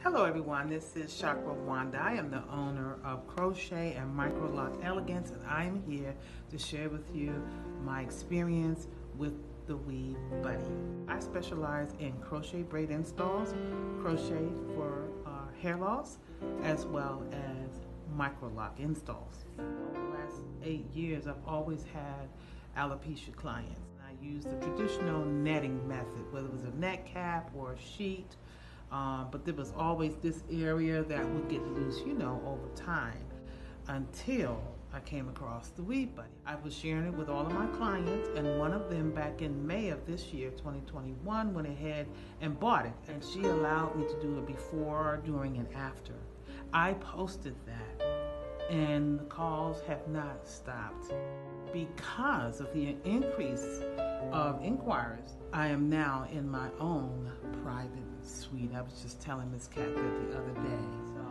Hello everyone, this is Chakra Wanda. I am the owner of Crochet and MicroLoc Elegance, and I am here to share with you my experience with the Weave Buddy. I specialize in crochet braid installs, crochet for hair loss, as well as MicroLoc installs. Over the last 8 years, I've always had alopecia clients. I used the traditional netting method, whether it was a net cap or a sheet. But there was always this area that would get loose, over time, until I came across the Weave Buddy. I was sharing it with all of my clients, and one of them back in May of this year, 2021, went ahead and bought it, and she allowed me to do a before, during, and after. I posted that, and the calls have not stopped. Because of the increase of inquiries, I am now in my own private suite. I was just telling Miss Cat that the other day. So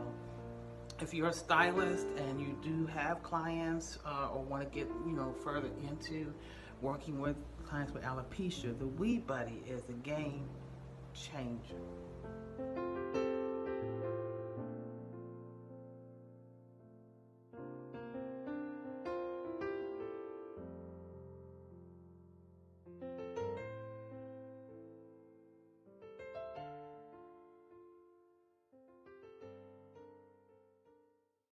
if you're a stylist and you do have clients or want to get further into working with clients with alopecia, the Weave Buddy is a game changer.